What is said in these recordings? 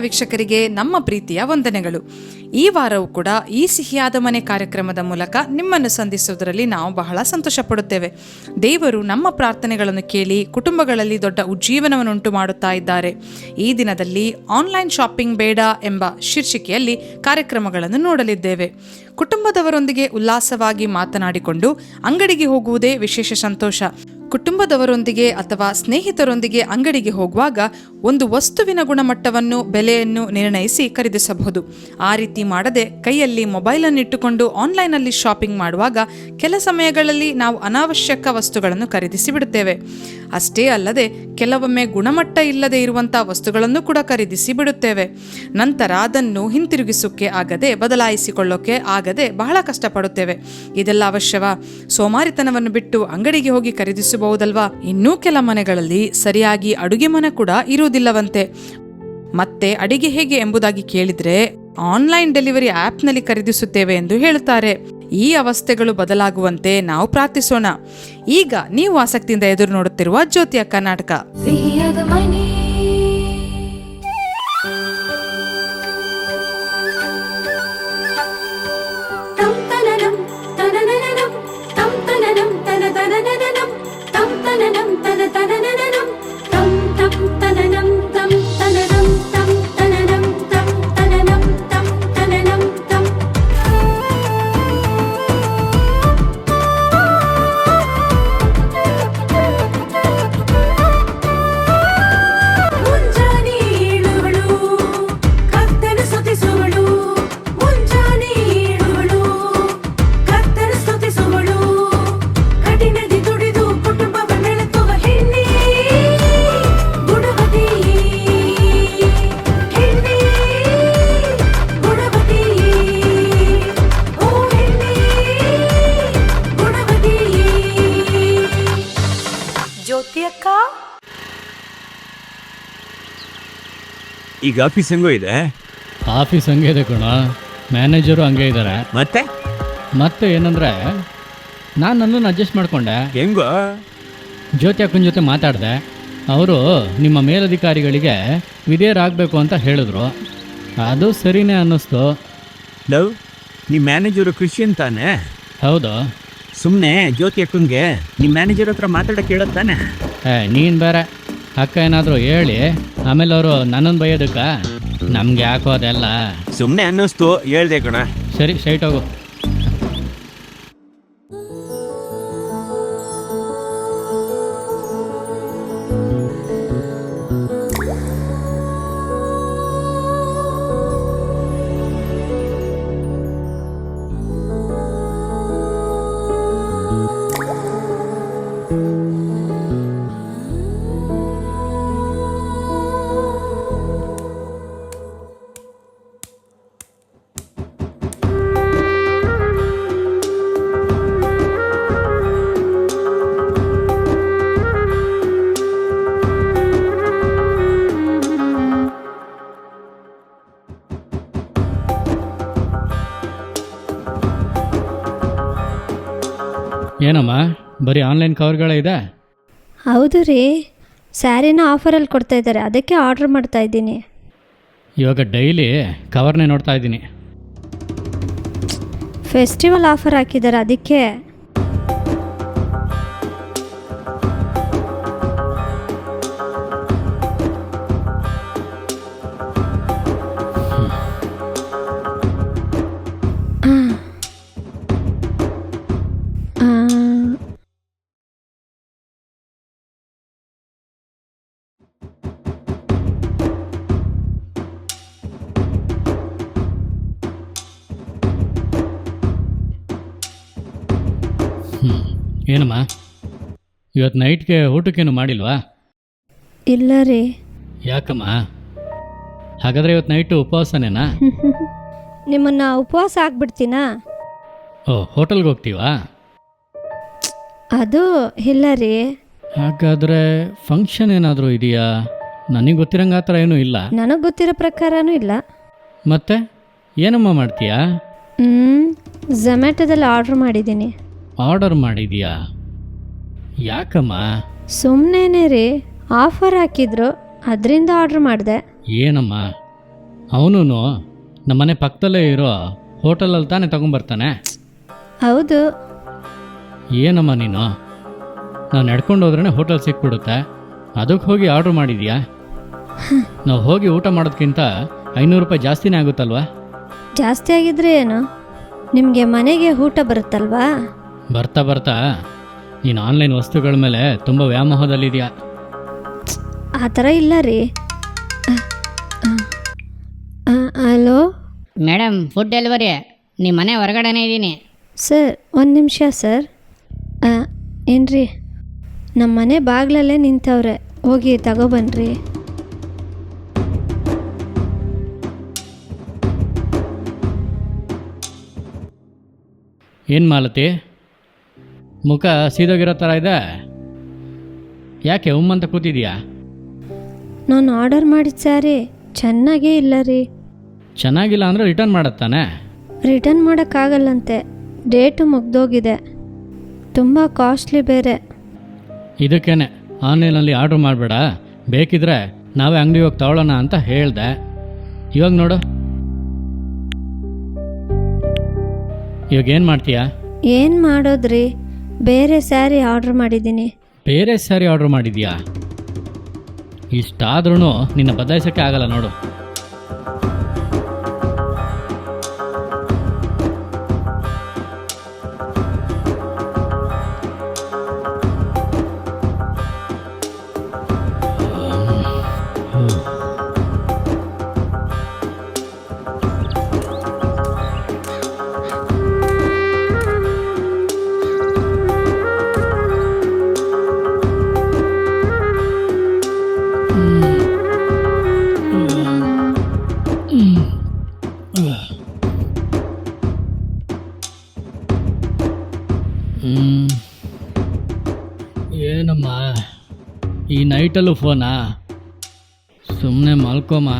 ವೀಕ್ಷಕರಿಗೆ ನಮ್ಮ ಪ್ರೀತಿಯ ವಂದನೆಗಳು. ಈ ವಾರವೂ ಕೂಡ ಈ ಸಿಹಿಯಾದ ಮನೆ ಕಾರ್ಯಕ್ರಮದ ಮೂಲಕ ನಿಮ್ಮನ್ನು ಸಂಧಿಸುವುದರಲ್ಲಿ ನಾವು ಬಹಳ ಸಂತೋಷ ಪಡುತ್ತೇವೆ. ದೇವರು ನಮ್ಮ ಪ್ರಾರ್ಥನೆಗಳನ್ನು ಕೇಳಿ ಕುಟುಂಬಗಳಲ್ಲಿ ದೊಡ್ಡ ಉಜ್ಜೀವನವನ್ನುಂಟು ಮಾಡುತ್ತಾ ಇದ್ದಾರೆ. ಈ ದಿನದಲ್ಲಿ ಆನ್ಲೈನ್ ಶಾಪಿಂಗ್ ಬೇಡ ಎಂಬ ಶೀರ್ಷಿಕೆಯಲ್ಲಿ ಕಾರ್ಯಕ್ರಮಗಳನ್ನು ನೋಡಲಿದ್ದೇವೆ. ಕುಟುಂಬದವರೊಂದಿಗೆ ಉಲ್ಲಾಸವಾಗಿ ಮಾತನಾಡಿಕೊಂಡು ಅಂಗಡಿಗೆ ಹೋಗುವುದೇ ವಿಶೇಷ ಸಂತೋಷ. ಕುಟುಂಬದವರೊಂದಿಗೆ ಅಥವಾ ಸ್ನೇಹಿತರೊಂದಿಗೆ ಅಂಗಡಿಗೆ ಹೋಗುವಾಗ ಒಂದು ವಸ್ತುವಿನ ಗುಣಮಟ್ಟವನ್ನು, ಬೆಲೆಯನ್ನು ನಿರ್ಣಯಿಸಿ ಖರೀದಿಸಬಹುದು. ಆ ರೀತಿ ಮಾಡದೆ ಕೈಯಲ್ಲಿ ಮೊಬೈಲನ್ನು ಇಟ್ಟುಕೊಂಡು ಆನ್ಲೈನಲ್ಲಿ ಶಾಪಿಂಗ್ ಮಾಡುವಾಗ ಕೆಲ ಸಮಯಗಳಲ್ಲಿ ನಾವು ಅನಾವಶ್ಯಕ ವಸ್ತುಗಳನ್ನು ಖರೀದಿಸಿ ಬಿಡುತ್ತೇವೆ. ಅಷ್ಟೇ ಅಲ್ಲದೆ ಕೆಲವೊಮ್ಮೆ ಗುಣಮಟ್ಟ ಇಲ್ಲದೆ ಇರುವಂಥ ವಸ್ತುಗಳನ್ನು ಕೂಡ ಖರೀದಿಸಿ ಬಿಡುತ್ತೇವೆ. ನಂತರ ಅದನ್ನು ಹಿಂತಿರುಗಿಸೋಕೆ ಆಗದೆ, ಬದಲಾಯಿಸಿಕೊಳ್ಳೋಕೆ ಆಗದೆ ಬಹಳ ಕಷ್ಟಪಡುತ್ತೇವೆ. ಇದೆಲ್ಲ ಅವಶ್ಯವಾ? ಸೋಮಾರಿತನವನ್ನು ಬಿಟ್ಟು ಅಂಗಡಿಗೆ ಹೋಗಿ ಖರೀದಿಸಬಹುದಲ್ವಾ? ಇನ್ನೂ ಕೆಲ ಮನೆಗಳಲ್ಲಿ ಸರಿಯಾಗಿ ಅಡುಗೆ ಮನೆ ಕೂಡ ಇರುವುದಿಲ್ಲವಂತೆ. ಮತ್ತೆ ಅಡಿಗೆ ಹೇಗೆ ಎಂಬುದಾಗಿ ಕೇಳಿದ್ರೆ ಆನ್ಲೈನ್ ಡೆಲಿವರಿ ಆ್ಯಪ್ನಲ್ಲಿ ಖರೀದಿಸುತ್ತೇವೆ ಎಂದು ಹೇಳುತ್ತಾರೆ. ಈ ಅವಸ್ಥೆಗಳು ಬದಲಾಗುವಂತೆ ನಾವು ಪ್ರಾರ್ಥಿಸೋಣ. ಈಗ ನೀವು ಆಸಕ್ತಿಯಿಂದ ಎದುರು ನೋಡುತ್ತಿರುವ ಜ್ಯೋತಿಯ ಕರ್ನಾಟಕ. ಈಗ ಆಫೀಸ್ ಹೆಂಗೋ ಇದೆ? ಆಫೀಸ್ ಹಂಗೆ ಇದೆ ಕಣ, ಮ್ಯಾನೇಜರು ಹಂಗೆ ಇದ್ದಾರೆ. ಮತ್ತೆ ಏನಂದರೆ ನಾನು ನನ್ನನ್ನು ಅಡ್ಜಸ್ಟ್ ಮಾಡಿಕೊಂಡೆ. ಹೆಂಗೋ? ಜ್ಯೋತಿ ಅಕ್ಕನ ಜೊತೆ ಮಾತಾಡಿದೆ. ಅವರು ನಿಮ್ಮ ಮೇಲಧಿಕಾರಿಗಳಿಗೆ ವಿಧೇಯರಾಗಬೇಕು ಅಂತ ಹೇಳಿದ್ರು. ಅದು ಸರಿನೇ ಅನ್ನಿಸ್ತು. ಲವ್, ನಿಮ್ಮ ಮ್ಯಾನೇಜರು ಕ್ರಿಶ್ಚಿಯನ್ ತಾನೆ? ಹೌದು. ಸುಮ್ಮನೆ ಜ್ಯೋತಿ ಅಕ್ಕಂಗೆ ನಿಮ್ಮ ಮ್ಯಾನೇಜರ್ ಹತ್ರ ಮಾತಾಡೋಕೆ ಹೇಳತ್ತಾನೆ. ನೀನು ಬೇರೆ. ಅಕ್ಕ ಏನಾದರೂ ಹೇಳಿ ಆಮೇಲೆ ಅವರು ನನ್ನನ್ನು ಬೈಯೋದಕ್ಕ? ನಮ್ಗೆ ಯಾಕೋ ಅದೆಲ್ಲ. ಸುಮ್ಮನೆ ಅನ್ನಿಸ್ತು, ಹೇಳ್ದೆ ಕಣ. ಸರಿ, ಸ್ಟ್ರೈಟ್ ಹೋಗು. ಏನಮ್ಮ, ಬರೀ ಆನ್ಲೈನ್ ಕವರ್ಗಳೇ ಇದೆ? ಹೌದು ರೀ, ಸ್ಯಾರಿನ ಆಫರಲ್ಲಿ ಕೊಡ್ತಾ ಇದ್ದಾರೆ, ಅದಕ್ಕೆ ಆರ್ಡ್ರ್ ಮಾಡ್ತಾ ಇದ್ದೀನಿ. ಇವಾಗ ಡೈಲಿ ಕವರ್ನೇ ನೋಡ್ತಾ ಇದ್ದೀನಿ. ಫೆಸ್ಟಿವಲ್ ಆಫರ್ ಹಾಕಿದ್ದಾರೆ, ಅದಕ್ಕೆ. ಏನಮ್ಮ, ಇವತ್ತು ನೈಟ್ಗೆ ಊಟಕ್ಕೇನು ಮಾಡಿಲ್ವಾ? ಇಲ್ಲ ರೀ. ಯಾಕಮ್ಮ? ಹಾಗಾದರೆ ಇವತ್ತು ನೈಟು ಉಪವಾಸನೇನಾ? ನಿಮ್ಮನ್ನು ಉಪವಾಸ ಆಗ್ಬಿಡ್ತೀನಾ? ಹೋಟೆಲ್ಗೆ ಹೋಗ್ತೀವಾ? ಅದು ಇಲ್ಲ ರೀ. ಹಾಗಾದರೆ ಫಂಕ್ಷನ್ ಏನಾದರೂ ಇದೆಯಾ? ನನಗೆ ಗೊತ್ತಿರಂಗೆ ಆ ಥರ ಏನೂ ಇಲ್ಲ. ನನಗೆ ಗೊತ್ತಿರೋ ಪ್ರಕಾರನೂ ಇಲ್ಲ. ಮತ್ತೆ ಏನಮ್ಮ ಮಾಡ್ತೀಯಾ? ಝೊಮ್ಯಾಟೊದಲ್ಲಿ ಆರ್ಡ್ರ್ ಮಾಡಿದ್ದೀನಿ. ಆರ್ಡರ್ ಮಾಡಿದೀಯಾ? ಯಾಕಮ್ಮ? ಸುಮ್ಮನೆ ರೀ, ಆಫರ್ ಹಾಕಿದ್ರು, ಅದರಿಂದ ಆರ್ಡ್ರ್ ಮಾಡಿದೆ. ಏನಮ್ಮ, ಅವನು ನಮ್ಮನೆ ಪಕ್ಕದಲ್ಲೇ ಇರೋ ಹೋಟೆಲಲ್ಲಿ ತಾನೇ ತಗೊಂಬರ್ತಾನೆ. ಹೌದು. ಏನಮ್ಮ ನೀನು, ನಾವು ನಡ್ಕೊಂಡು ಹೋದ್ರೇ ಹೋಟೆಲ್ ಸಿಕ್ಬಿಡುತ್ತೆ, ಅದಕ್ಕೆ ಹೋಗಿ ಆರ್ಡ್ರ್ ಮಾಡಿದ್ಯಾ? ನಾವು ಹೋಗಿ ಊಟ ಮಾಡೋದಕ್ಕಿಂತ 500 ರೂಪಾಯಿ ಜಾಸ್ತಿನೇ ಆಗುತ್ತಲ್ವಾ? ಜಾಸ್ತಿ ಆಗಿದ್ರೆ ಏನು, ನಿಮಗೆ ಮನೆಗೆ ಊಟ ಬರುತ್ತಲ್ವಾ? ಬರ್ತಾ ಬರ್ತಾ ನೀನು ಆನ್ಲೈನ್ ವಸ್ತುಗಳ ಮೇಲೆ ತುಂಬ ವ್ಯಾಮೋಹದಲ್ಲಿದೆಯಾ. ಆ ಥರ ಇಲ್ಲ ರೀ. Hello madam, food delivery. ನಿಮ್ಮ ಮನೆ ಹೊರಗಡೆನೇ ಇದ್ದೀನಿ. ಸರ್, ಒಂದು ನಿಮಿಷ ಸರ್. ಏನ್ರಿ, ನಮ್ಮ ಮನೆ ಬಾಗಿಲಲ್ಲೇ ನಿಂತವ್ರೆ, ಹೋಗಿ ತಗೊಬನ್ರಿ. ಏನು ಮಾಲತಿ, ಮುಖ ಸೀದೋಗಿರೋ ಥರ ಇದೆ, ಯಾಕೆ ಅಂತ ಕೂತಿದ್ಯಾ? ನಾನು ಆರ್ಡರ್ ಮಾಡಿದ ಸ್ಯಾರಿ ಚೆನ್ನಾಗೇ ಇಲ್ಲ ರೀ. ಚೆನ್ನಾಗಿಲ್ಲ ಅಂದರೆ ರಿಟರ್ನ್ ಮಾಡತ್ತಾನೆ. ರಿಟರ್ನ್ ಮಾಡೋಕ್ಕಾಗಲ್ಲಂತೆ, ಡೇಟು ಮುಗ್ದೋಗಿದೆ, ತುಂಬ ಕಾಸ್ಟ್ಲಿ ಬೇರೆ. ಇದಕ್ಕೇನೆ ಆನ್ಲೈನಲ್ಲಿ ಆರ್ಡ್ರ್ ಮಾಡಬೇಡ, ಬೇಕಿದ್ರೆ ನಾವೇ ಅಂಗಡಿ ಹೋಗಿ ತಗೊಳ್ಳೋಣ ಅಂತ ಹೇಳ್ದೆ. ಇವಾಗ ನೋಡು, ಇವಾಗ ಏನು ಮಾಡ್ತೀಯಾ? ಏನು ಮಾಡೋದ್ರಿ, ಬೇರೆ ಸ್ಯಾರಿ ಆರ್ಡ್ರ್ ಮಾಡಿದ್ದೀನಿ. ಬೇರೆ ಸ್ಯಾರಿ ಆರ್ಡ್ರ್ ಮಾಡಿದ್ಯಾ? ಇಷ್ಟಾದ್ರೂ ನಿನ್ನ ಬದಲಾಯಿಸೋಕ್ಕೆ ಆಗಲ್ಲ ನೋಡು. ಏನಮ್ಮ ಈ ನೈಟಲ್ಲೂ ಫೋನಾ? ಸುಮ್ಮನೆ ಮಲ್ಕೋಮ್ಮ.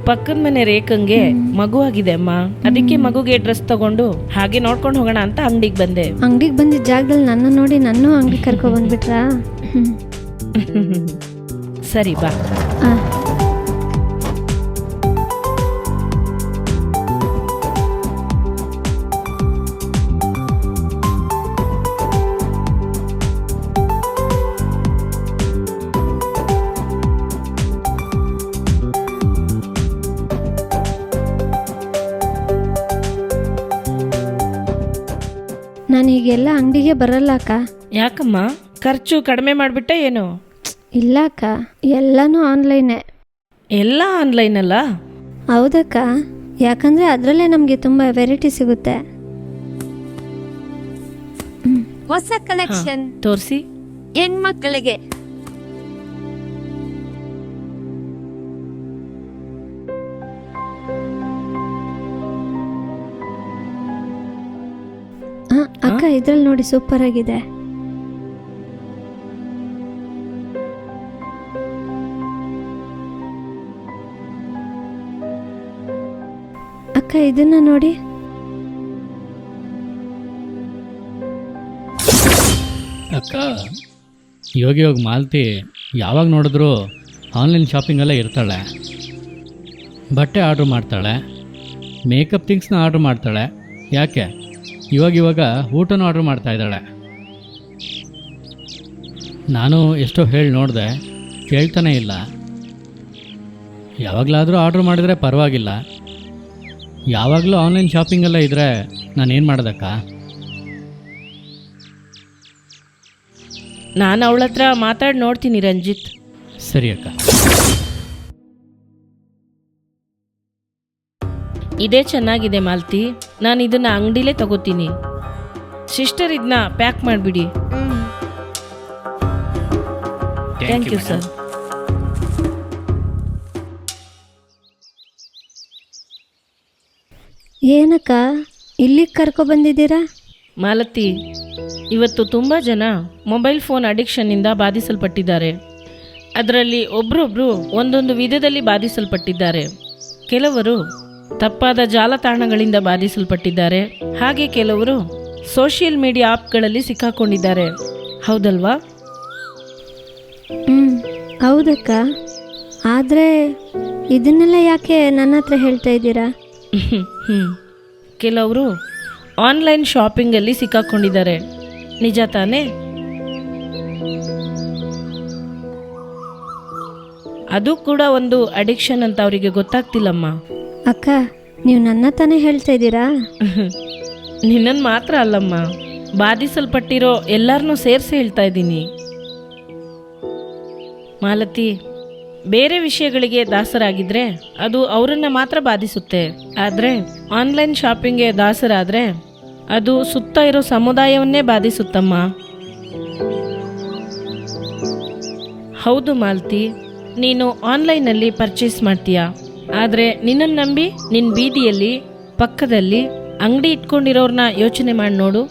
ಪಕ್ಕದ ಮನೆ ರೇಖಂಗೆ ಮಗುವಾಗಿದೆ ಅಮ್ಮ, ಅದಕ್ಕೆ ಮಗುಗೆ ಡ್ರೆಸ್ ತಗೊಂಡು ಹಾಗೆ ನೋಡ್ಕೊಂಡು ಹೋಗೋಣ ಅಂತ ಅಂಗಡಿಗೆ ಬಂದೆ. ಅಂಗಡಿಗೆ ಬಂದಿದ್ದ ಜಾಗದಲ್ಲಿ ನನ್ನ ನೋಡಿ ನನ್ನೂ ಅಂಗಡಿ ಕರ್ಕೊ ಬಂದ್ಬಿಟ್ರಾ? ಸರಿ ಬಾ. ನಾನು ಈಗೆಲ್ಲ ಅಂಗಡಿಗೆ ಬರಲ್ಲ ಅಕ್ಕ. ಯಾಕಮ್ಮ, ಖರ್ಚು ಕಡಿಮೆ ಮಾಡಿಬಿಟ್ಟೆ ಏನು? ಇಲ್ಲ ಅಕ್ಕ, ಎಲ್ಲನೂ ಆನ್ಲೈನೇ. ಎಲ್ಲ ಆನ್ಲೈನ್ ಅಲ್ಲ? ಹೌದಕ್ಕ, ಯಾಕಂದರೆ ಅದರಲ್ಲೇ ನಮಗೆ ತುಂಬ ವೆರೈಟಿ ಸಿಗುತ್ತೆ. ಹೊಸ ಕಲೆಕ್ಷನ್ ತೋರಿಸಿ. ಹೆಣ್ಮಕ್ಳಿಗೆ ಅಕ್ಕ, ಇದ್ರಲ್ಲಿ ನೋಡಿ ಸೂಪರ್ ಆಗಿದೆ. ಅಕ್ಕ, ಇದನ್ನ ನೋಡಿ. ಅಕ್ಕ, ಇವಾಗ ಮಾಲ್ತಿ ಯಾವಾಗ ನೋಡಿದ್ರು ಆನ್ಲೈನ್ ಶಾಪಿಂಗೆಲ್ಲ ಇರ್ತಾಳೆ. ಬಟ್ಟೆ ಆರ್ಡ್ರ್ ಮಾಡ್ತಾಳೆ, ಮೇಕಪ್ ಥಿಂಗ್ಸ್ನ ಆರ್ಡ್ರ್ ಮಾಡ್ತಾಳೆ. ಯಾಕೆ ಇವಾಗ ಊಟನೂ ಆರ್ಡ್ರ್ ಮಾಡ್ತಾ ಇದ್ದಾಳೆ. ನಾನು ಎಷ್ಟೋ ಹೇಳಿ ನೋಡಿದೆ, ಕೇಳ್ತಾನೇ ಇಲ್ಲ. ಯಾವಾಗಲಾದರೂ ಆರ್ಡ್ರ್ ಮಾಡಿದರೆ ಪರವಾಗಿಲ್ಲ, ಯಾವಾಗಲೂ ಆನ್ಲೈನ್ ಶಾಪಿಂಗೆಲ್ಲ ಇದ್ದರೆ ನಾನೇನು ಮಾಡೋದಕ್ಕ? ನಾನು ಅವಳ ಹತ್ರ ಮಾತಾಡಿ ನೋಡ್ತೀನಿ ರಂಜಿತ್. ಸರಿ ಅಕ್ಕ. ಇದೇ ಚೆನ್ನಾಗಿದೆ ಮಾಲ್ತಿ, ನಾನು ಇದನ್ನ ಅಂಗಡಿಲೇ ತಗೋತೀನಿ. ಸಿಸ್ಟರ್ ಇದನ್ನ ಪ್ಯಾಕ್ ಮಾಡಿಬಿಡಿ. Thank you sir. ಏನಕ್ಕ ಇಲ್ಲಿಗೆ ಕರ್ಕೊ ಬಂದಿದ್ದೀರಾ? ಮಾಲತಿ, ಇವತ್ತು ತುಂಬ ಜನ ಮೊಬೈಲ್ ಫೋನ್ ಅಡಿಕ್ಷನ್ನಿಂದ ಬಾಧಿಸಲ್ಪಟ್ಟಿದ್ದಾರೆ. ಅದರಲ್ಲಿ ಒಬ್ರೊಬ್ರು ಒಂದೊಂದು ವಿಧದಲ್ಲಿ ಬಾಧಿಸಲ್ಪಟ್ಟಿದ್ದಾರೆ. ಕೆಲವರು ತಪ್ಪಾದ ಜಾಲತಾಣಗಳಿಂದ ಬಾಧಿಸಲ್ಪಟ್ಟಿದ್ದಾರೆ, ಹಾಗೆ ಕೆಲವರು ಸೋಷಿಯಲ್ ಮೀಡಿಯಾ ಆ್ಯಪ್ಗಳಲ್ಲಿ ಸಿಕ್ಕಾಕೊಂಡಿದ್ದಾರೆ. ಹೌದಲ್ವಾ? ಹೌದಕ್ಕ. ಆದರೆ ಇದನ್ನೆಲ್ಲ ಯಾಕೆ ನನ್ನ ಹತ್ರ ಹೇಳ್ತಾ ಇದ್ದೀರಾ? ಕೆಲವರು ಆನ್ಲೈನ್ ಶಾಪಿಂಗಲ್ಲಿ ಸಿಕ್ಕಾಕೊಂಡಿದ್ದಾರೆ. ನಿಜ ತಾನೇ? ಅದು ಕೂಡ ಒಂದು ಅಡಿಕ್ಷನ್ ಅಂತ ಅವರಿಗೆ ಗೊತ್ತಾಗ್ತಿಲ್ಲಮ್ಮ. ಅಕ್ಕ, ನೀವು ನನ್ನ ತಾನೇ ಹೇಳ್ತಾ ಇದ್ದೀರಾ? ನಿನ್ನನ್ನು ಮಾತ್ರ ಅಲ್ಲಮ್ಮ, ಬಾಧಿಸಲ್ಪಟ್ಟಿರೋ ಎಲ್ಲರನ್ನೂ ಸೇರಿಸಿ ಹೇಳ್ತಾ ಇದ್ದೀನಿ. ಮಾಲತಿ, ಬೇರೆ ವಿಷಯಗಳಿಗೆ ದಾಸರಾಗಿದ್ರೆ ಅದು ಅವರನ್ನು ಮಾತ್ರ ಬಾಧಿಸುತ್ತೆ. ಆದರೆ ಆನ್ಲೈನ್ ಶಾಪಿಂಗ್ಗೆ ದಾಸರಾದರೆ ಅದು ಸುತ್ತ ಇರೋ ಸಮುದಾಯವನ್ನೇ ಬಾಧಿಸುತ್ತಮ್ಮ. ಹೌದು ಮಾಲತಿ, ನೀನು ಆನ್ಲೈನಲ್ಲಿ ಪರ್ಚೇಸ್ ಮಾಡ್ತೀಯಾ, ಆದರೆ ನಿನ್ನನ್ನು ನಂಬಿ ನಿನ್ನ ಬೀದಿಯಲ್ಲಿ ಪಕ್ಕದಲ್ಲಿ ಅಂಗಡಿ ಇಟ್ಕೊಂಡಿರೋರನ್ನ ಯೋಚನೆ ಮಾಡಿ ನೋಡು.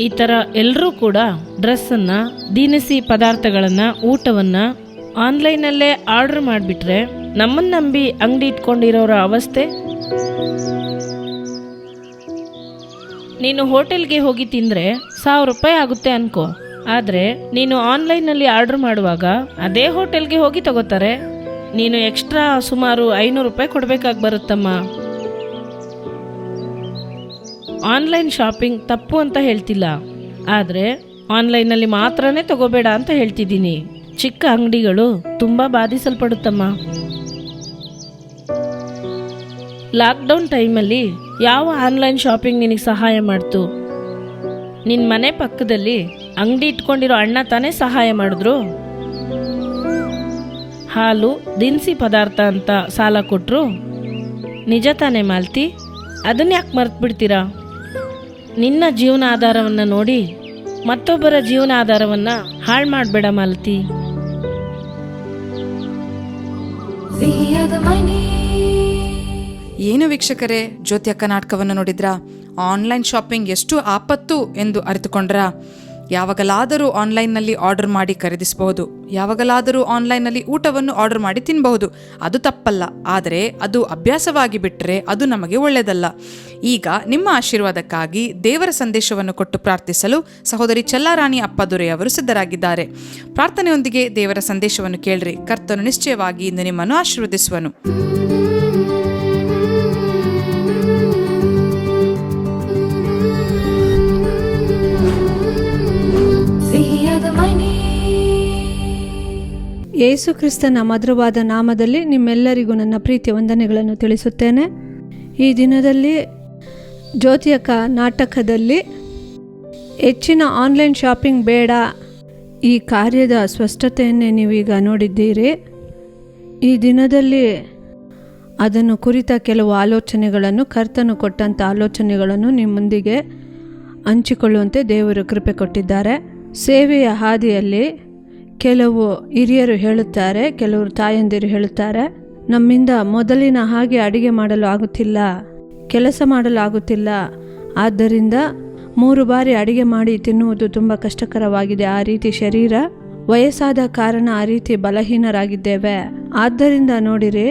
ಈ ಥರ ಎಲ್ಲರೂ ಕೂಡ ಡ್ರೆಸ್ಸನ್ನು, ದಿನಸಿ ಪದಾರ್ಥಗಳನ್ನು, ಊಟವನ್ನು ಆನ್ಲೈನಲ್ಲೇ ಆರ್ಡರ್ ಮಾಡಿಬಿಟ್ರೆ ನಮ್ಮನ್ನು ನಂಬಿ ಅಂಗಡಿ ಇಟ್ಕೊಂಡಿರೋರ ಅವಸ್ಥೆ. ನೀನು ಹೋಟೆಲ್ಗೆ ಹೋಗಿ ತಿಂದರೆ 1000 ರೂಪಾಯಿ ಆಗುತ್ತೆ ಅನ್ಕೋ, ಆದರೆ ನೀನು ಆನ್ಲೈನಲ್ಲಿ ಆರ್ಡರ್ ಮಾಡುವಾಗ ಅದೇ ಹೋಟೆಲ್ಗೆ ಹೋಗಿ ತಗೋತಾರೆ. ನೀನು ಎಕ್ಸ್ಟ್ರಾ ಸುಮಾರು 500 ರೂಪಾಯಿ ಕೊಡಬೇಕಾಗಿ ಬರುತ್ತಮ್ಮ. ಆನ್ಲೈನ್ ಶಾಪಿಂಗ್ ತಪ್ಪು ಅಂತ ಹೇಳ್ತಿಲ್ಲ, ಆದರೆ ಆನ್ಲೈನಲ್ಲಿ ಮಾತ್ರನೇ ತಗೋಬೇಡ ಅಂತ ಹೇಳ್ತಿದ್ದೀನಿ. ಚಿಕ್ಕ ಅಂಗಡಿಗಳು ತುಂಬ ಬಾಧಿಸಲ್ಪಡುತ್ತಮ್ಮ. ಲಾಕ್ಡೌನ್ ಟೈಮಲ್ಲಿ ಯಾವ ಆನ್ಲೈನ್ ಶಾಪಿಂಗ್ ನಿನಗೆ ಸಹಾಯ ಮಾಡ್ತು? ನಿನ್ನ ಮನೆ ಪಕ್ಕದಲ್ಲಿ ಅಂಗಡಿ ಇಟ್ಕೊಂಡಿರೋ ಅಣ್ಣ ತಾನೇ ಸಹಾಯ ಮಾಡಿದ್ರು. ಹಾಲು, ದಿನಸಿ ಪದಾರ್ಥ ಅಂತ ಸಾಲ ಕೊಟ್ಟರು. ನಿಜ ತಾನೇ ಮಾಲ್ತಿ? ಅದನ್ನ ಯಾಕೆ ಮರ್ತು ಬಿಡ್ತೀರಾ? ನಿನ್ನ ಜೀವನ ಆಧಾರವನ್ನು ನೋಡಿ ಮತ್ತೊಬ್ಬರ ಜೀವನ ಆಧಾರವನ್ನು ಹಾಳು ಮಾಡಬೇಡ ಮಾಲತಿ. ಏನು ವೀಕ್ಷಕರೇ, ಜ್ಯೋತಿ ಅಕ್ಕ ನಾಟಕವನ್ನು ನೋಡಿದ್ರಾ? ಆನ್ಲೈನ್ ಶಾಪಿಂಗ್ ಎಷ್ಟು ಆಪತ್ತು ಎಂದು ಅರಿತುಕೊಂಡ್ರಾ? ಯಾವಾಗಲಾದರೂ ಆನ್ಲೈನ್ನಲ್ಲಿ ಆರ್ಡರ್ ಮಾಡಿ ಖರೀದಿಸಬಹುದು, ಯಾವಾಗಲಾದರೂ ಆನ್ಲೈನ್ನಲ್ಲಿ ಊಟವನ್ನು ಆರ್ಡರ್ ಮಾಡಿ ತಿನ್ನಬಹುದು. ಅದು ತಪ್ಪಲ್ಲ, ಆದರೆ ಅದು ಅಭ್ಯಾಸವಾಗಿ ಬಿಟ್ಟರೆ ಅದು ನಮಗೆ ಒಳ್ಳೆಯದಲ್ಲ. ಈಗ ನಿಮ್ಮ ಆಶೀರ್ವಾದಕ್ಕಾಗಿ ದೇವರ ಸಂದೇಶವನ್ನು ಕೊಟ್ಟು ಪ್ರಾರ್ಥಿಸಲು ಸಹೋದರಿ ಚಲ್ಲಾರಾಣಿ ಅಪ್ಪದುರೆ ಅವರು ಸಿದ್ಧರಾಗಿದ್ದಾರೆ. ಪ್ರಾರ್ಥನೆಯೊಂದಿಗೆ ದೇವರ ಸಂದೇಶವನ್ನು ಕೇಳ್ರಿ. ಕರ್ತನು ನಿಶ್ಚಯವಾಗಿ ಇಂದು ನಿಮ್ಮನ್ನು ಆಶೀರ್ವದಿಸುವನು. ಯೇಸು ಕ್ರಿಸ್ತನ ಮಧುರವಾದ ನಾಮದಲ್ಲಿ ನಿಮ್ಮೆಲ್ಲರಿಗೂ ನನ್ನ ಪ್ರೀತಿಯ ವಂದನೆಗಳನ್ನು ತಿಳಿಸುತ್ತೇನೆ. ಈ ದಿನದಲ್ಲಿ ಜ್ಯೋತಿಯಕ್ಕ ನಾಟಕದಲ್ಲಿ ಹೆಚ್ಚಿನ ಆನ್ಲೈನ್ ಶಾಪಿಂಗ್ ಬೇಡ, ಈ ಕಾರ್ಯದ ಸ್ಪಷ್ಟತೆಯನ್ನೇ ನೀವೀಗ ನೋಡಿದ್ದೀರಿ. ಈ ದಿನದಲ್ಲಿ ಅದನ್ನು ಕುರಿತ ಕೆಲವು ಆಲೋಚನೆಗಳನ್ನು, ಕರ್ತನು ಕೊಟ್ಟಂಥ ಆಲೋಚನೆಗಳನ್ನು ನಿಮ್ಮೊಂದಿಗೆ ಹಂಚಿಕೊಳ್ಳುವಂತೆ ದೇವರು ಕೃಪೆ ಕೊಟ್ಟಿದ್ದಾರೆ. ಸೇವೆಯ ಹಾದಿಯಲ್ಲಿ ಕೆಲವು ಹಿರಿಯರು ಹೇಳುತ್ತಾರೆ, ಕೆಲವರು ತಾಯಂದಿರು ಹೇಳುತ್ತಾರೆ, ನಮ್ಮಿಂದ ಮೊದಲಿನ ಹಾಗೆ ಅಡಿಗೆ ಮಾಡಲು ಆಗುತ್ತಿಲ್ಲ, ಕೆಲಸ ಮಾಡಲು ಆಗುತ್ತಿಲ್ಲ, ಆದ್ದರಿಂದ 3 ಬಾರಿ ಅಡಿಗೆ ಮಾಡಿ ತಿನ್ನುವುದು ತುಂಬ ಕಷ್ಟಕರವಾಗಿದೆ. ಆ ರೀತಿ ಶರೀರ ವಯಸ್ಸಾದ ಕಾರಣ ಆ ರೀತಿ ಬಲಹೀನರಾಗಿದ್ದೇವೆ. ಆದ್ದರಿಂದ ನೋಡಿರಿ,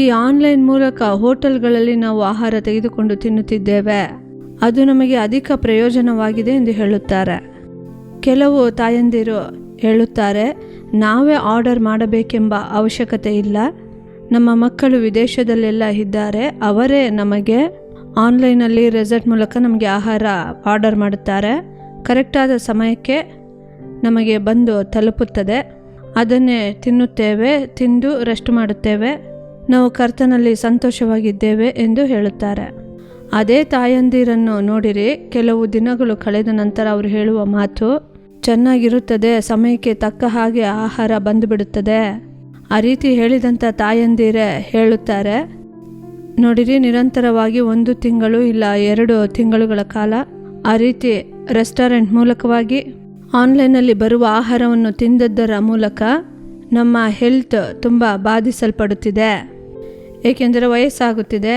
ಈ ಆನ್ಲೈನ್ ಮೂಲಕ ಹೋಟೆಲ್ಗಳಲ್ಲಿ ನಾವು ಆಹಾರ ತೆಗೆದುಕೊಂಡು ತಿನ್ನುತ್ತಿದ್ದೇವೆ, ಅದು ನಮಗೆ ಅಧಿಕ ಪ್ರಯೋಜನವಾಗಿದೆ ಎಂದು ಹೇಳುತ್ತಾರೆ. ಕೆಲವು ತಾಯಂದಿರು ಹೇಳುತ್ತಾರೆ, ನಾವೇ ಆರ್ಡರ್ ಮಾಡಬೇಕೆಂಬ ಅವಶ್ಯಕತೆ ಇಲ್ಲ, ನಮ್ಮ ಮಕ್ಕಳು ವಿದೇಶದಲ್ಲೆಲ್ಲ ಇದ್ದಾರೆ, ಅವರೇ ನಮಗೆ ಆನ್ಲೈನಲ್ಲಿ ರೆಸಾರ್ಟ್ ಮೂಲಕ ನಮಗೆ ಆಹಾರ ಆರ್ಡರ್ ಮಾಡುತ್ತಾರೆ, ಕರೆಕ್ಟಾದ ಸಮಯಕ್ಕೆ ನಮಗೆ ಬಂದು ತಲುಪುತ್ತದೆ, ಅದನ್ನೇ ತಿನ್ನುತ್ತೇವೆ, ತಿಂದು ರೆಸ್ಟ್ ಮಾಡುತ್ತೇವೆ, ನಾವು ಕರ್ತನಲ್ಲಿ ಸಂತೋಷವಾಗಿದ್ದೇವೆ ಎಂದು ಹೇಳುತ್ತಾರೆ. ಅದೇ ತಾಯಂದಿರನ್ನು ನೋಡಿರಿ, ಕೆಲವು ದಿನಗಳು ಕಳೆದ ನಂತರ ಅವರು ಹೇಳುವ ಮಾತು ಚೆನ್ನಾಗಿರುತ್ತದೆ, ಸಮಯಕ್ಕೆ ತಕ್ಕ ಹಾಗೆ ಆಹಾರ ಬಂದುಬಿಡುತ್ತದೆ. ಆ ರೀತಿ ಹೇಳಿದಂಥ ತಾಯಂದಿರೇ ಹೇಳುತ್ತಾರೆ, ನೋಡಿರಿ, ನಿರಂತರವಾಗಿ 1 ತಿಂಗಳು ಇಲ್ಲ 2 ತಿಂಗಳುಗಳ ಕಾಲ ಆ ರೀತಿ ರೆಸ್ಟೋರೆಂಟ್ ಮೂಲಕವಾಗಿ ಆನ್ಲೈನಲ್ಲಿ ಬರುವ ಆಹಾರವನ್ನು ತಿಂದದ್ದರ ಮೂಲಕ ನಮ್ಮ ಹೆಲ್ತ್ ತುಂಬ ಬಾಧಿಸಲ್ಪಡುತ್ತಿದೆ. ಏಕೆಂದರೆ ವಯಸ್ಸಾಗುತ್ತಿದೆ,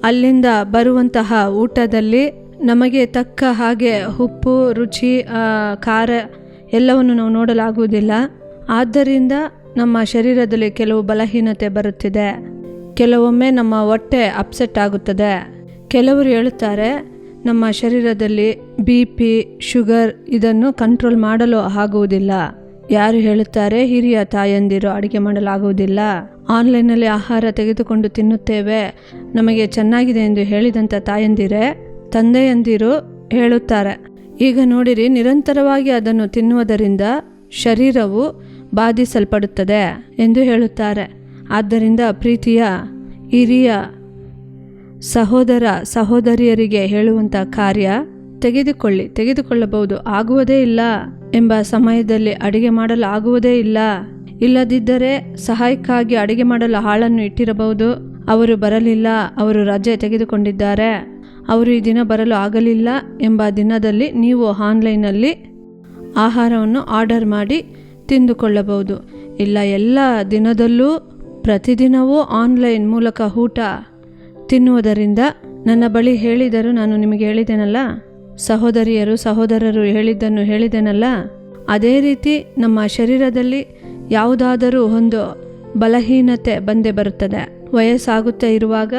ಅಲ್ಲಿಂದ ಬರುವಂತಹ ಊಟದಲ್ಲಿ ನಮಗೆ ತಕ್ಕ ಹಾಗೆ ಉಪ್ಪು, ರುಚಿ, ಖಾರ ಎಲ್ಲವನ್ನು ನಾವು ನೋಡಲಾಗುವುದಿಲ್ಲ. ಆದ್ದರಿಂದ ನಮ್ಮ ಶರೀರದಲ್ಲಿ ಕೆಲವು ಬಲಹೀನತೆ ಬರುತ್ತಿದೆ. ಕೆಲವೊಮ್ಮೆ ನಮ್ಮ ಹೊಟ್ಟೆ ಅಪ್ಸೆಟ್ ಆಗುತ್ತದೆ. ಕೆಲವರು ಹೇಳುತ್ತಾರೆ ನಮ್ಮ ಶರೀರದಲ್ಲಿ BP, ಶುಗರ್ ಇದನ್ನು ಕಂಟ್ರೋಲ್ ಮಾಡಲು ಆಗುವುದಿಲ್ಲ. ಯಾರು ಹೇಳುತ್ತಾರೆ ಹಿರಿಯ ತಾಯಂದಿರು ಅಡುಗೆ ಮಾಡಲಾಗುವುದಿಲ್ಲ, ಆನ್ಲೈನಲ್ಲಿ ಆಹಾರ ತೆಗೆದುಕೊಂಡು ತಿನ್ನುತ್ತೇವೆ, ನಮಗೆ ಚೆನ್ನಾಗಿದೆ ಎಂದು ಹೇಳಿದಂಥ ತಾಯಂದಿರೇ, ತಂದೆಯಂದಿರು ಹೇಳುತ್ತಾರೆ. ಈಗ ನೋಡಿರಿ, ನಿರಂತರವಾಗಿ ಅದನ್ನು ತಿನ್ನುವುದರಿಂದ ಶರೀರವು ಬಾಧಿಸಲ್ಪಡುತ್ತದೆ ಎಂದು ಹೇಳುತ್ತಾರೆ. ಆದ್ದರಿಂದ ಪ್ರೀತಿಯ ಹಿರಿಯ ಸಹೋದರ ಸಹೋದರಿಯರಿಗೆ ಹೇಳುವಂಥ ಕಾರ್ಯ, ತೆಗೆದುಕೊಳ್ಳಬಹುದು, ಆಗುವುದೇ ಇಲ್ಲ ಎಂಬ ಸಮಯದಲ್ಲಿ ಅಡಿಗೆ ಮಾಡಲು ಆಗುವುದೇ ಇಲ್ಲ, ಇಲ್ಲದಿದ್ದರೆ ಸಹಾಯಕ್ಕಾಗಿ ಅಡಿಗೆ ಮಾಡಲು ಆಳನ್ನು ಇಟ್ಟಿರಬಹುದು, ಅವರು ಬರಲಿಲ್ಲ, ಅವರು ರಜೆ ತೆಗೆದುಕೊಂಡಿದ್ದಾರೆ, ಅವರು ಈ ದಿನ ಬರಲು ಆಗಲಿಲ್ಲ ಎಂಬ ದಿನದಲ್ಲಿ ನೀವು ಆನ್ಲೈನಲ್ಲಿ ಆಹಾರವನ್ನು ಆರ್ಡರ್ ಮಾಡಿ ತಿಂದುಕೊಳ್ಳಬಹುದು. ಇಲ್ಲ, ಎಲ್ಲ ದಿನದಲ್ಲೂ ಪ್ರತಿದಿನವೂ ಆನ್ಲೈನ್ ಮೂಲಕ ಊಟ ತಿನ್ನುವುದರಿಂದ, ನನ್ನ ಬಳಿ ಹೇಳಿದರು, ನಾನು ನಿಮಗೆ ಹೇಳಿದ್ದೇನಲ್ಲ, ಸಹೋದರರು ಹೇಳಿದ್ದೇನಲ್ಲ, ಅದೇ ರೀತಿ ನಮ್ಮ ಶರೀರದಲ್ಲಿ ಯಾವುದಾದರೂ ಒಂದು ಬಲಹೀನತೆ ಬಂದೇ ಬರುತ್ತದೆ. ವಯಸ್ಸಾಗುತ್ತಾ ಇರುವಾಗ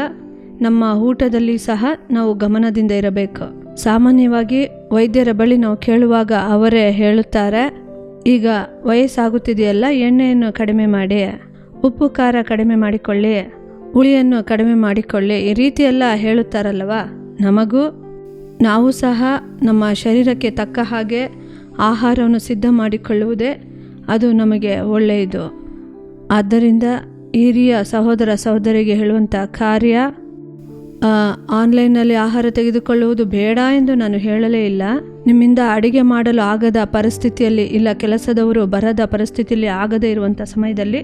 ನಮ್ಮ ಊಟದಲ್ಲಿ ಸಹ ನಾವು ಗಮನದಿಂದ ಇರಬೇಕು. ಸಾಮಾನ್ಯವಾಗಿ ವೈದ್ಯರ ಬಳಿ ನಾವು ಕೇಳುವಾಗ ಅವರೇ ಹೇಳುತ್ತಾರೆ, ಈಗ ವಯಸ್ಸಾಗುತ್ತಿದೆಯಲ್ಲ, ಎಣ್ಣೆಯನ್ನು ಕಡಿಮೆ ಮಾಡಿ, ಉಪ್ಪು ಖಾರ ಕಡಿಮೆ ಮಾಡಿಕೊಳ್ಳಿ, ಹುಳಿಯನ್ನು ಕಡಿಮೆ ಮಾಡಿಕೊಳ್ಳಿ, ಈ ರೀತಿಯೆಲ್ಲ ಹೇಳುತ್ತಾರಲ್ವ. ನಾವು ಸಹ ನಮ್ಮ ಶರೀರಕ್ಕೆ ತಕ್ಕ ಹಾಗೆ ಆಹಾರವನ್ನು ಸಿದ್ಧ ಮಾಡಿಕೊಳ್ಳುವುದೇ ಅದು ನಮಗೆ ಒಳ್ಳೆಯದು. ಆದ್ದರಿಂದ ಹಿರಿಯ ಸಹೋದರ ಸಹೋದರಿಗೆ ಹೇಳುವಂಥ ಕಾರ್ಯ, ಆನ್ಲೈನ್ನಲ್ಲಿ ಆಹಾರ ತೆಗೆದುಕೊಳ್ಳುವುದು ಬೇಡ ಎಂದು ನಾನು ಹೇಳಲೇ ಇಲ್ಲ. ನಿಮ್ಮಿಂದ ಅಡಿಗೆ ಮಾಡಲು ಆಗದ ಪರಿಸ್ಥಿತಿಯಲ್ಲಿ, ಇಲ್ಲ ಕೆಲಸದವರು ಬರದ ಪರಿಸ್ಥಿತಿಯಲ್ಲಿ ಆಗದೇ ಇರುವಂಥ ಸಮಯದಲ್ಲಿ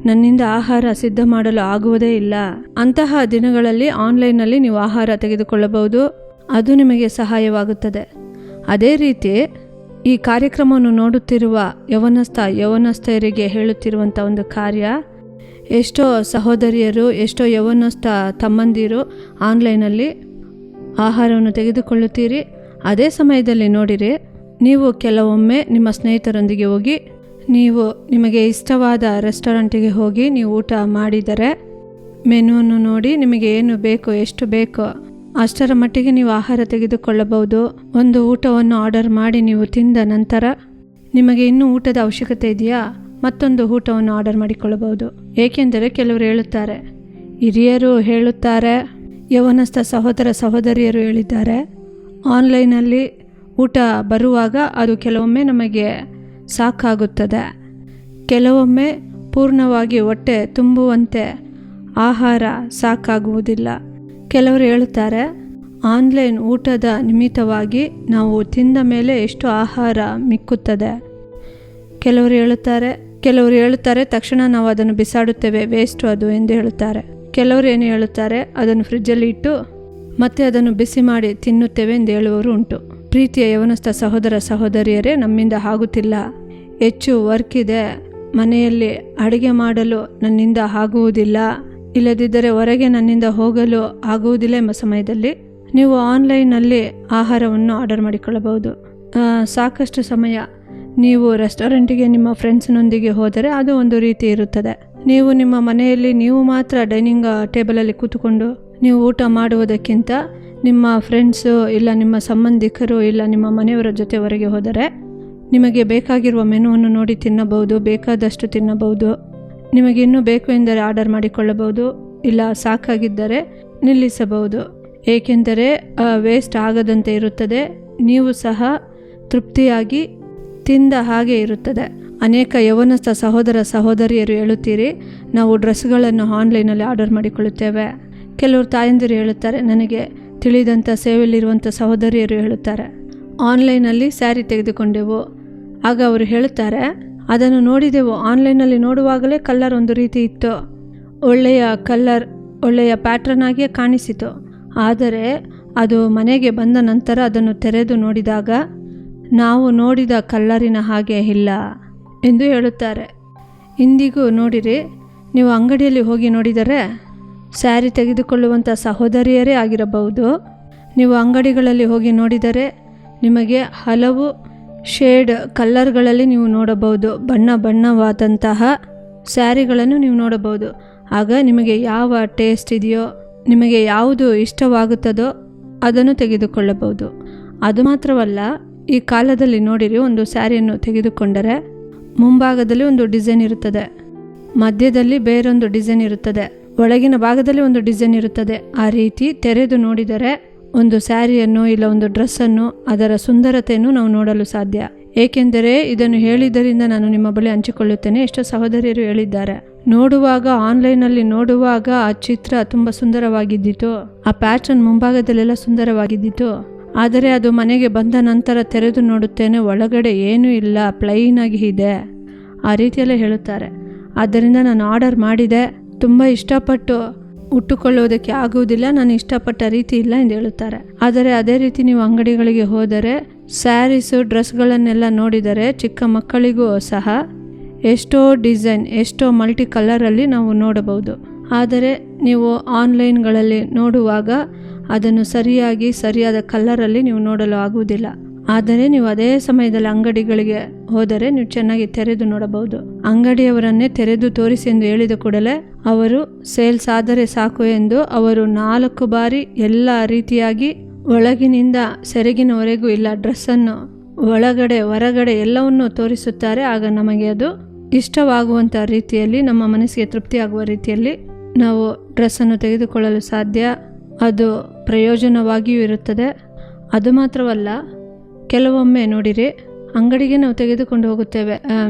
ನನ್ನಿಂದ ಆಹಾರ ಸಿದ್ಧ ಮಾಡಲು ಆಗುವುದೇ ಇಲ್ಲ. ಅಂತಹ ದಿನಗಳಲ್ಲಿ ಆನ್ಲೈನ್ನಲ್ಲಿ ನೀವು ಆಹಾರ ತೆಗೆದುಕೊಳ್ಳಬಹುದು, ಅದು ನಿಮಗೆ ಸಹಾಯವಾಗುತ್ತದೆ. ಅದೇ ರೀತಿ ಈ ಕಾರ್ಯಕ್ರಮವನ್ನು ನೋಡುತ್ತಿರುವ ಯೌವನಸ್ಥರಿಗೆ ಹೇಳುತ್ತಿರುವಂಥ ಒಂದು ಕಾರ್ಯ, ಎಷ್ಟೋ ಸಹೋದರಿಯರು, ಎಷ್ಟೋ ಯೌವನಸ್ಥ ತಮ್ಮಂದಿರು ಆನ್ಲೈನಲ್ಲಿ ಆಹಾರವನ್ನು ತೆಗೆದುಕೊಳ್ಳುತ್ತೀರಿ. ಅದೇ ಸಮಯದಲ್ಲಿ ನೋಡಿರಿ, ನೀವು ಕೆಲವೊಮ್ಮೆ ನಿಮ್ಮ ಸ್ನೇಹಿತರೊಂದಿಗೆ ಹೋಗಿ, ನೀವು ನಿಮಗೆ ಇಷ್ಟವಾದ ರೆಸ್ಟೋರೆಂಟಿಗೆ ಹೋಗಿ ನೀವು ಊಟ ಮಾಡಿದರೆ, ಮೆನುವನ್ನು ನೋಡಿ ನಿಮಗೆ ಏನು ಬೇಕು, ಎಷ್ಟು ಬೇಕೋ ಅಷ್ಟರ ಮಟ್ಟಿಗೆ ನೀವು ಆಹಾರ ತೆಗೆದುಕೊಳ್ಳಬಹುದು. ಒಂದು ಊಟವನ್ನು ಆರ್ಡರ್ ಮಾಡಿ ನೀವು ತಿಂದ ನಂತರ ನಿಮಗೆ ಇನ್ನೂ ಊಟದ ಅವಶ್ಯಕತೆ ಇದೆಯಾ, ಮತ್ತೊಂದು ಊಟವನ್ನು ಆರ್ಡರ್ ಮಾಡಿಕೊಳ್ಳಬಹುದು. ಏಕೆಂದರೆ ಕೆಲವರು ಹೇಳುತ್ತಾರೆ, ಹಿರಿಯರು ಹೇಳುತ್ತಾರೆ, ಯೌವನಸ್ಥ ಸಹೋದರ ಸಹೋದರಿಯರು ಹೇಳಿದ್ದಾರೆ, ಆನ್ಲೈನಲ್ಲಿ ಊಟ ಬರುವಾಗ ಅದು ಕೆಲವೊಮ್ಮೆ ನಮಗೆ ಸಾಕಾಗುತ್ತದೆ, ಕೆಲವೊಮ್ಮೆ ಪೂರ್ಣವಾಗಿ ಹೊಟ್ಟೆ ತುಂಬುವಂತೆ ಆಹಾರ ಸಾಕಾಗುವುದಿಲ್ಲ. ಕೆಲವರು ಹೇಳುತ್ತಾರೆ, ಆನ್ಲೈನ್ ಊಟದ ನಿಮಿತ್ತವಾಗಿ ನಾವು ತಿಂದ ಮೇಲೆ ಎಷ್ಟು ಆಹಾರ ಮಿಕ್ಕುತ್ತದೆ. ಕೆಲವರು ಹೇಳುತ್ತಾರೆ ತಕ್ಷಣ ನಾವು ಅದನ್ನು ಬಿಸಾಡುತ್ತೇವೆ, ವೇಸ್ಟು ಅದು ಎಂದು ಹೇಳುತ್ತಾರೆ. ಕೆಲವರು ಏನು ಹೇಳುತ್ತಾರೆ, ಅದನ್ನು ಫ್ರಿಜ್ಜಲ್ಲಿ ಇಟ್ಟು ಮತ್ತೆ ಅದನ್ನು ಬಿಸಿ ಮಾಡಿ ತಿನ್ನುತ್ತೇವೆ ಎಂದು ಹೇಳುವವರು ಉಂಟು. ಪ್ರೀತಿಯ ಯೌವನಸ್ಥ ಸಹೋದರ ಸಹೋದರಿಯರೇ, ನಮ್ಮಿಂದ ಆಗುತ್ತಿಲ್ಲ, ಹೆಚ್ಚು ವರ್ಕ್ ಇದೆ, ಮನೆಯಲ್ಲಿ ಅಡುಗೆ ಮಾಡಲು ನನ್ನಿಂದ ಆಗುವುದಿಲ್ಲ, ಇಲ್ಲದಿದ್ದರೆ ಹೊರಗೆ ನನ್ನಿಂದ ಹೋಗಲು ಆಗುವುದಿಲ್ಲ ಎಂಬ ಸಮಯದಲ್ಲಿ ನೀವು ಆನ್ಲೈನ್ನಲ್ಲಿ ಆಹಾರವನ್ನು ಆರ್ಡರ್ ಮಾಡಿಕೊಳ್ಳಬಹುದು. ಸಾಕಷ್ಟು ಸಮಯ ನೀವು ರೆಸ್ಟೋರೆಂಟಿಗೆ ನಿಮ್ಮ ಫ್ರೆಂಡ್ಸ್ನೊಂದಿಗೆ ಹೋದರೆ ಅದು ಒಂದು ರೀತಿ ಇರುತ್ತದೆ. ನೀವು ನಿಮ್ಮ ಮನೆಯಲ್ಲಿ ನೀವು ಮಾತ್ರ ಡೈನಿಂಗ್ ಟೇಬಲಲ್ಲಿ ಕೂತುಕೊಂಡು ನೀವು ಊಟ ಮಾಡುವುದಕ್ಕಿಂತ ನಿಮ್ಮ ಫ್ರೆಂಡ್ಸು ಇಲ್ಲ ನಿಮ್ಮ ಸಂಬಂಧಿಕರು ಇಲ್ಲ ನಿಮ್ಮ ಮನೆಯವರ ಜೊತೆ ಹೊರಗೆ ಹೋದರೆ ನಿಮಗೆ ಬೇಕಾಗಿರುವ ಮೆನುವನ್ನು ನೋಡಿ ತಿನ್ನಬಹುದು, ಬೇಕಾದಷ್ಟು ತಿನ್ನಬಹುದು. ನಿಮಗೆ ಇನ್ನೂ ಬೇಕು ಎಂದರೆ ಆರ್ಡರ್ ಮಾಡಿಕೊಳ್ಳಬಹುದು, ಇಲ್ಲ ಸಾಕಾಗಿದ್ದರೆ ನಿಲ್ಲಿಸಬಹುದು. ಏಕೆಂದರೆ ವೇಸ್ಟ್ ಆಗದಂತೆ ಇರುತ್ತದೆ, ನೀವು ಸಹ ತೃಪ್ತಿಯಾಗಿ ತಿಂದ ಹಾಗೆ ಇರುತ್ತದೆ. ಅನೇಕ ಯೌವನಸ್ಥ ಸಹೋದರ ಸಹೋದರಿಯರು ಹೇಳುತ್ತೀರಿ, ನಾವು ಡ್ರೆಸ್ಗಳನ್ನು ಆನ್ಲೈನಲ್ಲಿ ಆರ್ಡರ್ ಮಾಡಿಕೊಳ್ಳುತ್ತೇವೆ. ಕೆಲವರು ತಾಯಂದಿರು ಹೇಳುತ್ತಾರೆ, ನನಗೆ ತಿಳಿದಂಥ ಸೇವೆಯಲ್ಲಿರುವಂಥ ಸಹೋದರಿಯರು ಹೇಳುತ್ತಾರೆ, ಆನ್ಲೈನಲ್ಲಿ ಸ್ಯಾರಿ ತೆಗೆದುಕೊಂಡೆವು. ಆಗ ಅವರು ಹೇಳುತ್ತಾರೆ, ಅದನ್ನು ನೋಡಿದೆವು, ಆನ್ಲೈನಲ್ಲಿ ನೋಡುವಾಗಲೇ ಕಲ್ಲರ್ ಒಂದು ರೀತಿ ಇತ್ತು, ಒಳ್ಳೆಯ ಕಲ್ಲರ್, ಒಳ್ಳೆಯ ಪ್ಯಾಟ್ರನ್ ಆಗಿಯೇ ಕಾಣಿಸಿತು. ಆದರೆ ಅದು ಮನೆಗೆ ಬಂದ ನಂತರ ಅದನ್ನು ತೆರೆದು ನೋಡಿದಾಗ ನಾವು ನೋಡಿದ ಕಲ್ಲರಿನ ಹಾಗೆ ಇಲ್ಲ ಎಂದು ಹೇಳುತ್ತಾರೆ. ಇಂದಿಗೂ ನೋಡಿರಿ, ನೀವು ಅಂಗಡಿಯಲ್ಲಿ ಹೋಗಿ ನೋಡಿದರೆ ಸ್ಯಾರಿ ತೆಗೆದುಕೊಳ್ಳುವಂಥ ಸಹೋದರಿಯರೇ ಆಗಿರಬಹುದು, ನೀವು ಅಂಗಡಿಗಳಲ್ಲಿ ಹೋಗಿ ನೋಡಿದರೆ ನಿಮಗೆ ಹಲವು ಶೇಡ್ ಕಲ್ಲರ್ಗಳಲ್ಲಿ ನೀವು ನೋಡಬಹುದು, ಬಣ್ಣವಾದಂತಹ ಸ್ಯಾರಿಗಳನ್ನು ನೀವು ನೋಡಬಹುದು. ಆಗ ನಿಮಗೆ ಯಾವ ಟೇಸ್ಟ್ ಇದೆಯೋ, ನಿಮಗೆ ಯಾವುದು ಇಷ್ಟವಾಗುತ್ತದೋ ಅದನ್ನು ತೆಗೆದುಕೊಳ್ಳಬಹುದು. ಅದು ಮಾತ್ರವಲ್ಲ, ಈ ಕಾಲದಲ್ಲಿ ನೋಡಿರಿ, ಒಂದು ಸ್ಯಾರಿಯನ್ನು ತೆಗೆದುಕೊಂಡರೆ ಮುಂಭಾಗದಲ್ಲಿ ಒಂದು ಡಿಸೈನ್ ಇರುತ್ತದೆ, ಮಧ್ಯದಲ್ಲಿ ಬೇರೊಂದು ಡಿಸೈನ್ ಇರುತ್ತದೆ, ಒಳಗಿನ ಭಾಗದಲ್ಲಿ ಒಂದು ಡಿಸೈನ್ ಇರುತ್ತದೆ. ಆ ರೀತಿ ತೆರೆದು ನೋಡಿದರೆ ಒಂದು ಸ್ಯಾರಿಯನ್ನು ಇಲ್ಲ ಒಂದು ಡ್ರೆಸ್ಸನ್ನು, ಅದರ ಸುಂದರತೆಯನ್ನು ನಾವು ನೋಡಲು ಸಾಧ್ಯ. ಏಕೆಂದರೆ ಇದನ್ನು ಹೇಳಿದ್ದರಿಂದ ನಾನು ನಿಮ್ಮ ಬಳಿ ಹಂಚಿಕೊಳ್ಳುತ್ತೇನೆ. ಎಷ್ಟೋ ಸಹೋದರಿಯರು ಹೇಳಿದ್ದಾರೆ, ನೋಡುವಾಗ ಆನ್ಲೈನಲ್ಲಿ ನೋಡುವಾಗ ಆ ಚಿತ್ರ ತುಂಬ ಸುಂದರವಾಗಿದ್ದಿತು, ಆ ಪ್ಯಾಟರ್ನ್ ಮುಂಭಾಗದಲ್ಲೆಲ್ಲ ಸುಂದರವಾಗಿದ್ದಿತು, ಆದರೆ ಅದು ಮನೆಗೆ ಬಂದ ನಂತರ ತೆರೆದು ನೋಡುತ್ತೇನೆ, ಒಳಗಡೆ ಏನೂ ಇಲ್ಲ, ಪ್ಲೈನ್ ಆಗಿ ಇದೆ, ಆ ರೀತಿಯೆಲ್ಲ ಹೇಳುತ್ತಾರೆ. ಆದ್ದರಿಂದ ನಾನು ಆರ್ಡರ್ ಮಾಡಿದೆ, ತುಂಬ ಇಷ್ಟಪಟ್ಟು ಉಟ್ಟುಕೊಳ್ಳುವುದಕ್ಕೆ ಆಗುವುದಿಲ್ಲ, ನಾನು ಇಷ್ಟಪಟ್ಟ ರೀತಿ ಇಲ್ಲ ಎಂದು ಹೇಳುತ್ತಾರೆ. ಆದರೆ ಅದೇ ರೀತಿ ನೀವು ಅಂಗಡಿಗಳಿಗೆ ಹೋದರೆ ಸ್ಯಾರೀಸು ಡ್ರೆಸ್ಗಳನ್ನೆಲ್ಲ ನೋಡಿದರೆ ಚಿಕ್ಕ ಮಕ್ಕಳಿಗೂ ಸಹ ಎಷ್ಟೋ ಡಿಸೈನ್, ಎಷ್ಟೋ ಮಲ್ಟಿ ಕಲರಲ್ಲಿ ನಾವು ನೋಡಬಹುದು. ಆದರೆ ನೀವು ಆನ್ಲೈನ್ಗಳಲ್ಲಿ ನೋಡುವಾಗ ಅದನ್ನು ಸರಿಯಾದ ಕಲರಲ್ಲಿ ನೀವು ನೋಡಲು ಆಗುವುದಿಲ್ಲ. ಆದರೆ ನೀವು ಅದೇ ಸಮಯದಲ್ಲಿ ಅಂಗಡಿಗಳಿಗೆ ಹೋದರೆ ನೀವು ಚೆನ್ನಾಗಿ ತೆರೆದು ನೋಡಬಹುದು. ಅಂಗಡಿಯವರನ್ನೇ ತೆರೆದು ತೋರಿಸಿ ಎಂದು ಹೇಳಿದ ಕೂಡಲೇ ಅವರು ಸೇಲ್ಸ್ ಆದರೆ ಸಾಕು ಎಂದು ಅವರು 4 ಬಾರಿ ಎಲ್ಲ ರೀತಿಯಾಗಿ ಒಳಗಿನಿಂದ ಸೆರಗಿನವರೆಗೂ ಇಲ್ಲ ಡ್ರೆಸ್ಸನ್ನು ಒಳಗಡೆ ಹೊರಗಡೆ ಎಲ್ಲವನ್ನೂ ತೋರಿಸುತ್ತಾರೆ. ಆಗ ನಮಗೆ ಅದು ಇಷ್ಟವಾಗುವಂಥ ರೀತಿಯಲ್ಲಿ, ನಮ್ಮ ಮನಸ್ಸಿಗೆ ತೃಪ್ತಿಯಾಗುವ ರೀತಿಯಲ್ಲಿ ನಾವು ಡ್ರೆಸ್ಸನ್ನು ತೆಗೆದುಕೊಳ್ಳಲು ಸಾಧ್ಯ. ಅದು ಪ್ರಯೋಜನವಾಗಿಯೂ ಇರುತ್ತದೆ. ಅದು ಮಾತ್ರವಲ್ಲ, ಕೆಲವೊಮ್ಮೆ ನೋಡಿರಿ, ಅಂಗಡಿಗೆ ನಾವು ತೆಗೆದುಕೊಂಡು ಹೋಗುತ್ತೇವೆ,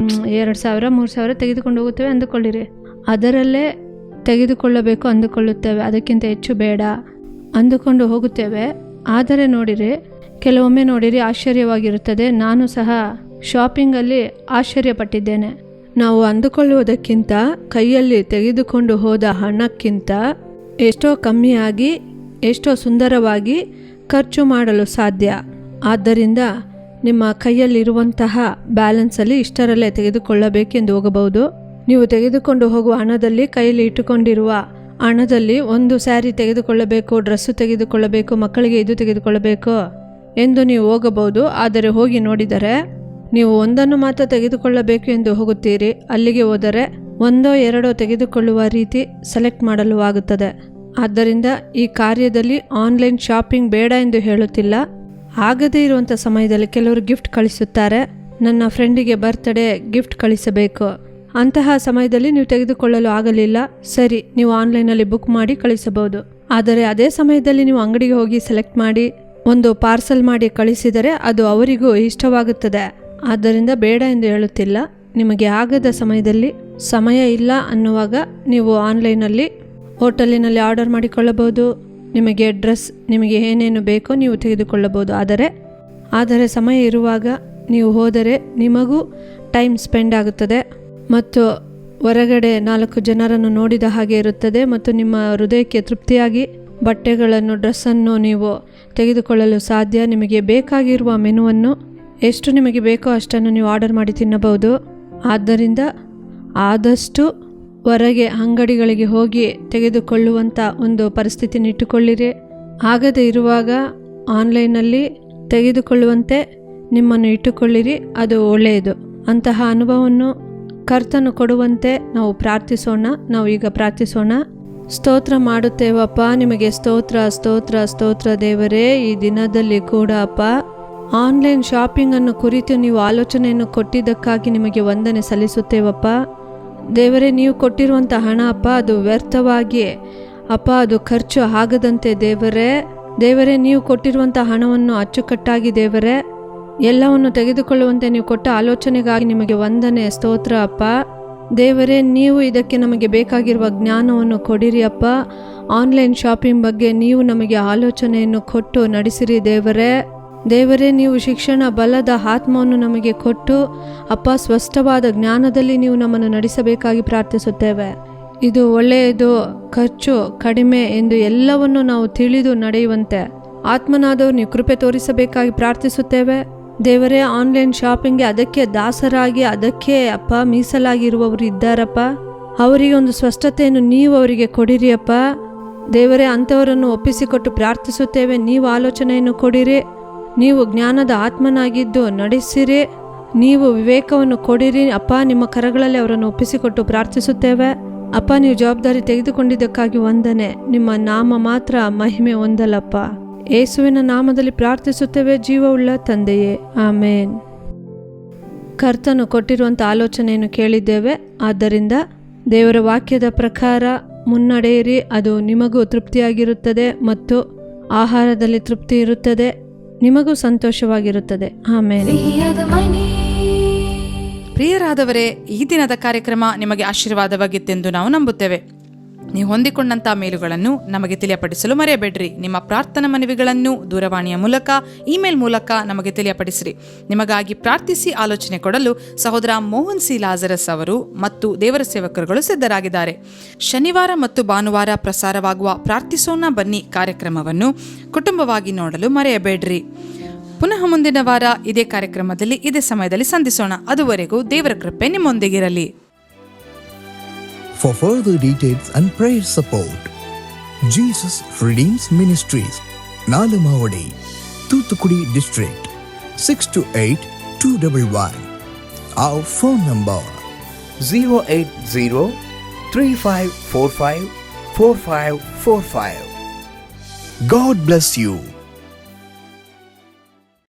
2,000 3,000 ತೆಗೆದುಕೊಂಡು ಹೋಗುತ್ತೇವೆ ಅಂದುಕೊಳ್ಳಿರಿ, ಅದರಲ್ಲೇ ತೆಗೆದುಕೊಳ್ಳಬೇಕು ಅಂದುಕೊಳ್ಳುತ್ತೇವೆ, ಅದಕ್ಕಿಂತ ಹೆಚ್ಚು ಬೇಡ ಅಂದುಕೊಂಡು ಹೋಗುತ್ತೇವೆ. ಆದರೆ ನೋಡಿರಿ, ಕೆಲವೊಮ್ಮೆ ನೋಡಿರಿ ಆಶ್ಚರ್ಯವಾಗಿರುತ್ತದೆ. ನಾನು ಸಹ ಶಾಪಿಂಗಲ್ಲಿ ಆಶ್ಚರ್ಯಪಟ್ಟಿದ್ದೇನೆ. ನಾವು ಅಂದುಕೊಳ್ಳುವುದಕ್ಕಿಂತ ಕೈಯಲ್ಲಿ ತೆಗೆದುಕೊಂಡು ಹೋದ ಹಣಕ್ಕಿಂತ ಎಷ್ಟೋ ಕಮ್ಮಿಯಾಗಿ, ಎಷ್ಟೋ ಸುಂದರವಾಗಿ ಖರ್ಚು ಮಾಡಲು ಸಾಧ್ಯ. ಆದ್ದರಿಂದ ನಿಮ್ಮ ಕೈಯಲ್ಲಿರುವಂತಹ ಬ್ಯಾಲೆನ್ಸಲ್ಲಿ ಇಷ್ಟರಲ್ಲೇ ತೆಗೆದುಕೊಳ್ಳಬೇಕೆಂದು ಹೋಗಬಹುದು. ನೀವು ತೆಗೆದುಕೊಂಡು ಹೋಗುವ ಹಣದಲ್ಲಿ, ಕೈಯಲ್ಲಿ ಇಟ್ಟುಕೊಂಡಿರುವ ಹಣದಲ್ಲಿ ಒಂದು ಸ್ಯಾರಿ ತೆಗೆದುಕೊಳ್ಳಬೇಕು, ಡ್ರೆಸ್ಸು ತೆಗೆದುಕೊಳ್ಳಬೇಕು, ಮಕ್ಕಳಿಗೆ ಇದು ತೆಗೆದುಕೊಳ್ಳಬೇಕು ಎಂದು ನೀವು ಹೋಗಬಹುದು. ಆದರೆ ಹೋಗಿ ನೋಡಿದರೆ ನೀವು ಒಂದನ್ನು ಮಾತ್ರ ತೆಗೆದುಕೊಳ್ಳಬೇಕು ಎಂದು ಹೋಗುತ್ತೀರಿ. ಅಲ್ಲಿಗೆ ಹೋದರೆ 1 2 ತೆಗೆದುಕೊಳ್ಳುವ ರೀತಿ ಸೆಲೆಕ್ಟ್ ಮಾಡಲು ಆಗುತ್ತದೆ. ಆದ್ದರಿಂದ ಈ ಕಾರ್ಯದಲ್ಲಿ ಆನ್ಲೈನ್ ಶಾಪಿಂಗ್ ಬೇಡ ಎಂದು ಹೇಳುತ್ತಿಲ್ಲ. ಆಗದೇ ಇರುವಂಥ ಸಮಯದಲ್ಲಿ ಕೆಲವರು ಗಿಫ್ಟ್ ಕಳಿಸುತ್ತಾರೆ, ನನ್ನ ಫ್ರೆಂಡಿಗೆ ಬರ್ತ್ಡೇ ಗಿಫ್ಟ್ ಕಳಿಸಬೇಕು, ಅಂತಹ ಸಮಯದಲ್ಲಿ ನೀವು ತೆಗೆದುಕೊಳ್ಳಲು ಆಗಲಿಲ್ಲ, ಸರಿ, ನೀವು ಆನ್ಲೈನಲ್ಲಿ ಬುಕ್ ಮಾಡಿ ಕಳಿಸಬಹುದು. ಆದರೆ ಅದೇ ಸಮಯದಲ್ಲಿ ನೀವು ಅಂಗಡಿಗೆ ಹೋಗಿ ಸೆಲೆಕ್ಟ್ ಮಾಡಿ ಒಂದು ಪಾರ್ಸಲ್ ಮಾಡಿ ಕಳಿಸಿದರೆ ಅದು ಅವರಿಗೂ ಇಷ್ಟವಾಗುತ್ತದೆ. ಆದ್ದರಿಂದ ಬೇಡ ಎಂದು ಹೇಳುತ್ತಿಲ್ಲ. ನಿಮಗೆ ಆಗದ ಸಮಯದಲ್ಲಿ, ಸಮಯ ಇಲ್ಲ ಅನ್ನುವಾಗ ನೀವು ಆನ್ಲೈನಲ್ಲಿ ಹೋಟೆಲಿನಲ್ಲಿ ಆರ್ಡರ್ ಮಾಡಿಕೊಳ್ಳಬಹುದು. ನಿಮಗೆ ಡ್ರೆಸ್, ನಿಮಗೆ ಏನೇನು ಬೇಕೋ ನೀವು ತೆಗೆದುಕೊಳ್ಳಬಹುದು. ಆದರೆ ಸಮಯ ಇರುವಾಗ ನೀವು ಹೋದರೆ ನಿಮಗೂ ಟೈಮ್ ಸ್ಪೆಂಡ್ ಆಗುತ್ತದೆ ಮತ್ತು ಹೊರಗಡೆ 4 ಜನರನ್ನು ನೋಡಿದ ಹಾಗೆ ಇರುತ್ತದೆ ಮತ್ತು ನಿಮ್ಮ ಹೃದಯಕ್ಕೆ ತೃಪ್ತಿಯಾಗಿ ಬಟ್ಟೆಗಳನ್ನು, ಡ್ರೆಸ್ಸನ್ನು ನೀವು ತೆಗೆದುಕೊಳ್ಳಲು ಸಾಧ್ಯ. ನಿಮಗೆ ಬೇಕಾಗಿರುವ ಮೆನುವನ್ನು ಎಷ್ಟು ನಿಮಗೆ ಬೇಕೋ ಅಷ್ಟನ್ನು ನೀವು ಆರ್ಡರ್ ಮಾಡಿ ತಿನ್ನಬಹುದು. ಆದ್ದರಿಂದ ಆದಷ್ಟು ಹೊರಗೆ ಅಂಗಡಿಗಳಿಗೆ ಹೋಗಿ ತೆಗೆದುಕೊಳ್ಳುವಂಥ ಒಂದು ಪರಿಸ್ಥಿತಿನ ಇಟ್ಟುಕೊಳ್ಳಿರಿ. ಆಗದೇ ಇರುವಾಗ ಆನ್ಲೈನಲ್ಲಿ ತೆಗೆದುಕೊಳ್ಳುವಂತೆ ನಿಮ್ಮನ್ನು ಇಟ್ಟುಕೊಳ್ಳಿರಿ, ಅದು ಒಳ್ಳೆಯದು. ಅಂತಹ ಅನುಭವವನ್ನು ಕರ್ತನು ಕೊಡುವಂತೆ ನಾವು ಪ್ರಾರ್ಥಿಸೋಣ. ನಾವು ಈಗ ಪ್ರಾರ್ಥಿಸೋಣ. ಸ್ತೋತ್ರ ಮಾಡುತ್ತೇವಪ್ಪ, ನಿಮಗೆ ಸ್ತೋತ್ರ ಸ್ತೋತ್ರ ಸ್ತೋತ್ರ ದೇವರೇ. ಈ ದಿನದಲ್ಲಿ ಕೂಡ ಅಪ್ಪ, ಆನ್ಲೈನ್ ಶಾಪಿಂಗನ್ನು ಕುರಿತು ನೀವು ಆಲೋಚನೆಯನ್ನು ಕೊಟ್ಟಿದ್ದಕ್ಕಾಗಿ ನಿಮಗೆ ವಂದನೆ ಸಲ್ಲಿಸುತ್ತೇವಪ್ಪ ದೇವರೇ. ನೀವು ಕೊಟ್ಟಿರುವಂಥ ಹಣ ಅಪ್ಪ, ಅದು ವ್ಯರ್ಥವಾಗಿ ಅಪ್ಪ, ಅದು ಖರ್ಚು ಆಗದಂತೆ ದೇವರೇ ನೀವು ಕೊಟ್ಟಿರುವಂಥ ಹಣವನ್ನು ಅಚ್ಚುಕಟ್ಟಾಗಿ ದೇವರೇ ಎಲ್ಲವನ್ನು ತೆಗೆದುಕೊಳ್ಳುವಂತೆ ನೀವು ಕೊಟ್ಟ ಆಲೋಚನೆಗಾಗಿ ನಿಮಗೆ ವಂದನೆ ಸ್ತೋತ್ರ ಅಪ್ಪ ದೇವರೇ. ನೀವು ಇದಕ್ಕೆ ನಮಗೆ ಬೇಕಾಗಿರುವ ಜ್ಞಾನವನ್ನು ಕೊಡಿರಿ ಅಪ್ಪ. ಆನ್ಲೈನ್ ಶಾಪಿಂಗ್ ಬಗ್ಗೆ ನೀವು ನಮಗೆ ಆಲೋಚನೆಯನ್ನು ಕೊಟ್ಟು ನಡೆಸಿರಿ ದೇವರೇ. ನೀವು ಶಿಕ್ಷಣ ಬಲದ ಆತ್ಮವನ್ನು ನಮಗೆ ಕೊಟ್ಟು ಅಪ್ಪ, ಸ್ಪಷ್ಟವಾದ ಜ್ಞಾನದಲ್ಲಿ ನೀವು ನಮ್ಮನ್ನು ನಡೆಸಬೇಕಾಗಿ ಪ್ರಾರ್ಥಿಸುತ್ತೇವೆ. ಇದು ಒಳ್ಳೆಯದು, ಖರ್ಚು ಕಡಿಮೆ ಎಂದು ಎಲ್ಲವನ್ನು ನಾವು ತಿಳಿದು ನಡೆಯುವಂತೆ ಆತ್ಮನಾದವರು ನೀವು ಕೃಪೆ ತೋರಿಸಬೇಕಾಗಿ ಪ್ರಾರ್ಥಿಸುತ್ತೇವೆ ದೇವರೇ. ಆನ್ಲೈನ್ ಶಾಪಿಂಗ್ಗೆ ಅದಕ್ಕೆ ದಾಸರಾಗಿ, ಅದಕ್ಕೆ ಅಪ್ಪ ಮೀಸಲಾಗಿರುವವರು ಇದ್ದಾರಪ್ಪ. ಅವರಿಗೆ ಒಂದು ಸ್ಪಷ್ಟತೆಯನ್ನು ನೀವು ಅವರಿಗೆ ಕೊಡಿರಿ ಅಪ್ಪ ದೇವರೇ. ಅಂಥವರನ್ನು ಒಪ್ಪಿಸಿಕೊಟ್ಟು ಪ್ರಾರ್ಥಿಸುತ್ತೇವೆ. ನೀವು ಆಲೋಚನೆಯನ್ನು ಕೊಡಿರಿ, ನೀವು ಜ್ಞಾನದ ಆತ್ಮನಾಗಿದ್ದು ನಡೆಸಿರಿ ನೀವು ವಿವೇಕವನ್ನು ಕೊಡಿರಿ ಅಪ್ಪ. ನಿಮ್ಮ ಕರಗಳಲ್ಲಿ ಅವರನ್ನು ಒಪ್ಪಿಸಿಕೊಟ್ಟು ಪ್ರಾರ್ಥಿಸುತ್ತೇವೆ ಅಪ್ಪ. ನೀವು ಜವಾಬ್ದಾರಿ ತೆಗೆದುಕೊಂಡಿದ್ದಕ್ಕಾಗಿ ವಂದನೆ. ನಿಮ್ಮ ನಾಮ ಮಾತ್ರ ಮಹಿಮೆ ಹೊಂದಲಪ್ಪ. ಯೇಸುವಿನ ನಾಮದಲ್ಲಿ ಪ್ರಾರ್ಥಿಸುತ್ತೇವೆ ಜೀವವುಳ್ಳ ತಂದೆಯೇ, ಆಮೇನ್. ಕರ್ತನು ಕೊಟ್ಟಿರುವಂಥ ಆಲೋಚನೆಯನ್ನು ಕೇಳಿದ್ದೇವೆ. ಆದ್ದರಿಂದ ದೇವರ ವಾಕ್ಯದ ಪ್ರಕಾರ ಮುನ್ನಡೆಯಿರಿ. ಅದು ನಿಮಗೂ ತೃಪ್ತಿಯಾಗಿರುತ್ತದೆ ಮತ್ತು ಆಹಾರದಲ್ಲಿ ತೃಪ್ತಿ ಇರುತ್ತದೆ, ನಿಮಗೂ ಸಂತೋಷವಾಗಿರುತ್ತದೆ. ಆಮೇಲೆ ಪ್ರಿಯರಾದವರೇ, ಈ ದಿನದ ಕಾರ್ಯಕ್ರಮ ನಿಮಗೆ ಆಶೀರ್ವಾದವಾಗಿತ್ತೆಂದು ನಾವು ನಂಬುತ್ತೇವೆ. ನೀವು ಹೊಂದಿಕೊಂಡಂಥ ಮೇಲುಗಳನ್ನು ನಮಗೆ ತಿಳಿಯಪಡಿಸಲು ಮರೆಯಬೇಡ್ರಿ. ನಿಮ್ಮ ಪ್ರಾರ್ಥನಾ ಮನವಿಗಳನ್ನು ದೂರವಾಣಿಯ ಮೂಲಕ, ಇಮೇಲ್ ಮೂಲಕ ನಮಗೆ ತಿಳಿಯಪಡಿಸಿರಿ. ನಿಮಗಾಗಿ ಪ್ರಾರ್ಥಿಸಿ ಆಲೋಚನೆ ಕೊಡಲು ಸಹೋದರ ಮೋಹನ್ ಸಿ ಲಾಜರಸ್ ಅವರು ಮತ್ತು ದೇವರ ಸೇವಕರುಗಳು ಸಿದ್ಧರಾಗಿದ್ದಾರೆ. ಶನಿವಾರ ಮತ್ತು ಭಾನುವಾರ ಪ್ರಸಾರವಾಗುವ ಪ್ರಾರ್ಥಿಸೋಣ ಬನ್ನಿ ಕಾರ್ಯಕ್ರಮವನ್ನು ಕುಟುಂಬವಾಗಿ ನೋಡಲು ಮರೆಯಬೇಡ್ರಿ. ಪುನಃ ಮುಂದಿನ ವಾರ ಇದೇ ಕಾರ್ಯಕ್ರಮದಲ್ಲಿ ಇದೇ ಸಮಯದಲ್ಲಿ ಸಂಧಿಸೋಣ. ಅದುವರೆಗೂ ದೇವರ ಕೃಪೆ ನಿಮ್ಮೊಂದಿಗಿರಲಿ. For further details and prayer support, Jesus Redeems Ministries, Nalamavadi, Thuthukudi District, 628-211. Our phone number 080-3545-4545. God bless you.